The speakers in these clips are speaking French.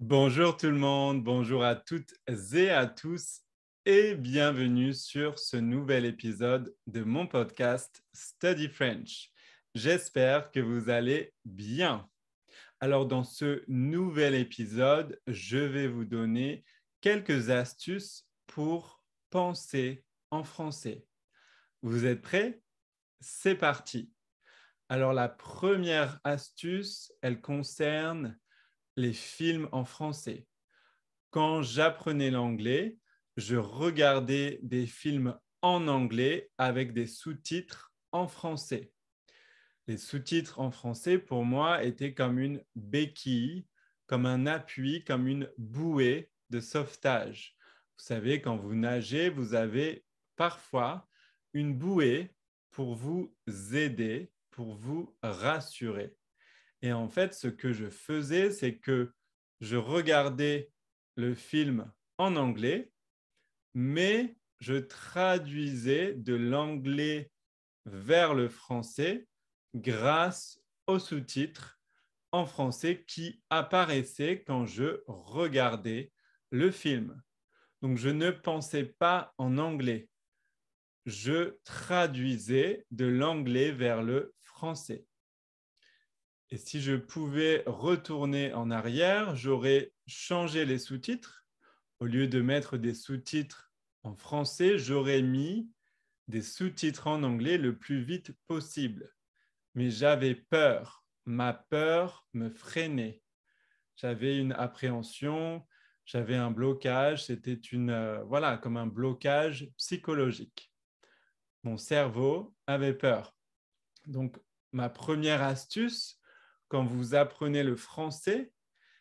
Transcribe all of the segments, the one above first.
Bonjour tout le monde, bonjour à toutes et à tous et bienvenue sur ce nouvel épisode de mon podcast Study French. J'espère que vous allez bien. Alors dans ce nouvel épisode, je vais vous donner quelques astuces pour penser en français. Vous êtes prêts? C'est parti. Alors la première astuce, elle concerne les films en français. Quand j'apprenais l'anglais, je regardais des films en anglais avec des sous-titres en français. Les sous-titres en français, pour moi, étaient comme une béquille, comme un appui, comme une bouée de sauvetage. Vous savez, quand vous nagez, vous avez parfois une bouée pour vous aider, pour vous rassurer. Et en fait, ce que je faisais, c'est que je regardais le film en anglais, mais je traduisais de l'anglais vers le français grâce aux sous-titres en français qui apparaissaient quand je regardais le film. Donc, je ne pensais pas en anglais. Je traduisais de l'anglais vers le français. Et si je pouvais retourner en arrière, j'aurais changé les sous-titres. Au lieu de mettre des sous-titres en français, j'aurais mis des sous-titres en anglais le plus vite possible. Mais j'avais peur. Ma peur me freinait. J'avais une appréhension, j'avais un blocage. C'était voilà, comme un blocage psychologique. Mon cerveau avait peur. Donc, ma première astuce, quand vous apprenez le français,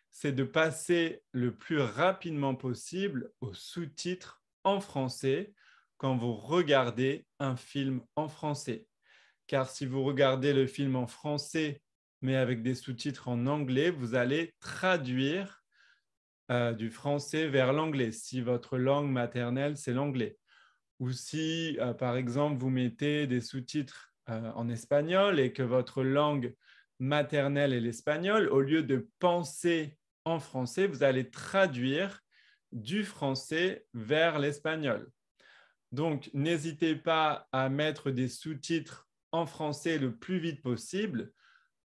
c'est de passer le plus rapidement possible aux sous-titres en français quand vous regardez un film en français. Car si vous regardez le film en français, mais avec des sous-titres en anglais, vous allez traduire du français vers l'anglais, si votre langue maternelle, c'est l'anglais. Ou si, par exemple, vous mettez des sous-titres en espagnol et que votre langue maternelle est l'espagnol, au lieu de penser en français, vous allez traduire du français vers l'espagnol. Donc, n'hésitez pas à mettre des sous-titres en français le plus vite possible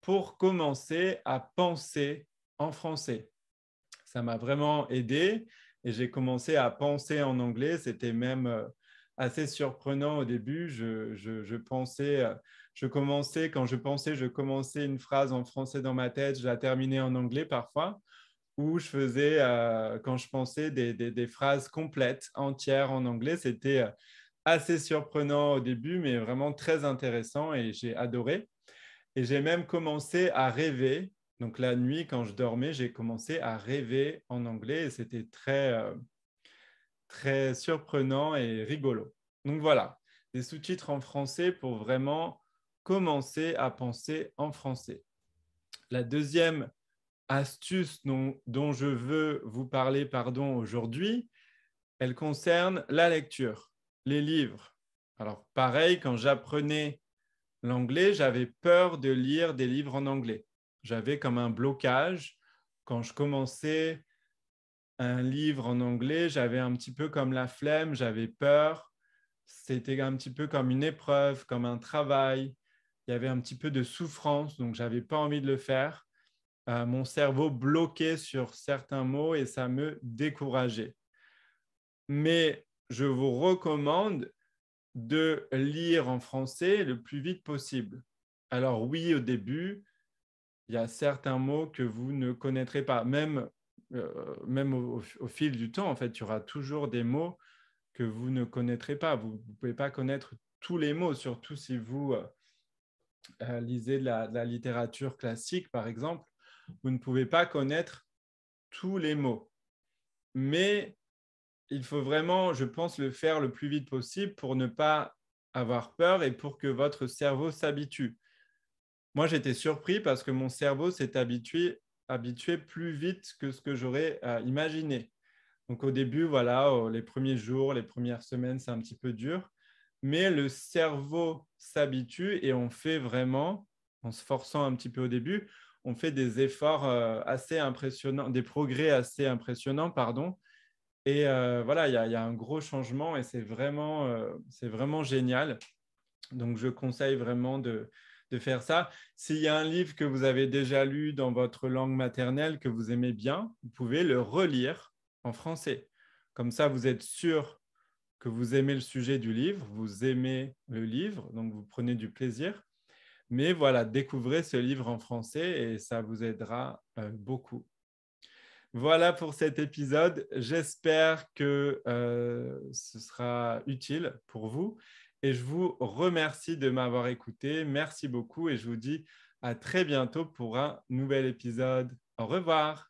pour commencer à penser en français. Ça m'a vraiment aidé et j'ai commencé à penser en anglais. C'était même assez surprenant au début. Quand je pensais, je commençais une phrase en français dans ma tête, je la terminais en anglais parfois, ou je faisais, quand je pensais, des phrases complètes, entières en anglais. C'était assez surprenant au début, mais vraiment très intéressant et j'ai adoré. Et j'ai même commencé à rêver. Donc la nuit, quand je dormais, j'ai commencé à rêver en anglais et c'était très surprenant et rigolo. Donc voilà, des sous-titres en français pour vraiment commencer à penser en français. La deuxième astuce dont je veux vous parler aujourd'hui, elle concerne la lecture, les livres. Alors pareil, quand j'apprenais l'anglais, j'avais peur de lire des livres en anglais. J'avais comme un blocage. Quand je commençais un livre en anglais, j'avais un petit peu comme la flemme, j'avais peur. C'était un petit peu comme une épreuve, comme un travail. Il y avait un petit peu de souffrance, donc je n'avais pas envie de le faire. Mon cerveau bloquait sur certains mots et ça me décourageait. Mais je vous recommande de lire en français le plus vite possible. Alors oui, au début, il y a certains mots que vous ne connaîtrez pas. Même au fil du temps, en fait, il y aura toujours des mots que vous ne connaîtrez pas. Vous ne pouvez pas connaître tous les mots, surtout si vous lisez de la littérature classique, par exemple. Vous ne pouvez pas connaître tous les mots. Mais il faut vraiment, je pense, le faire le plus vite possible pour ne pas avoir peur et pour que votre cerveau s'habitue. Moi, j'étais surpris parce que mon cerveau s'est habitué plus vite que ce que j'aurais imaginé. Donc au début, voilà, les premiers jours, les premières semaines, c'est un petit peu dur. Mais le cerveau s'habitue et on fait vraiment, en se forçant un petit peu au début, on fait des efforts assez impressionnants, des progrès assez impressionnants, pardon. Et voilà, il y a un gros changement et c'est vraiment génial. Donc, je conseille vraiment de faire ça. S'il y a un livre que vous avez déjà lu dans votre langue maternelle que vous aimez bien, vous pouvez le relire en français. Comme ça, vous êtes sûr que vous aimez le sujet du livre, vous aimez le livre, donc vous prenez du plaisir. Mais voilà, découvrez ce livre en français et ça vous aidera beaucoup. Voilà pour cet épisode. J'espère que ce sera utile pour vous et je vous remercie de m'avoir écouté. Merci beaucoup et je vous dis à très bientôt pour un nouvel épisode. Au revoir.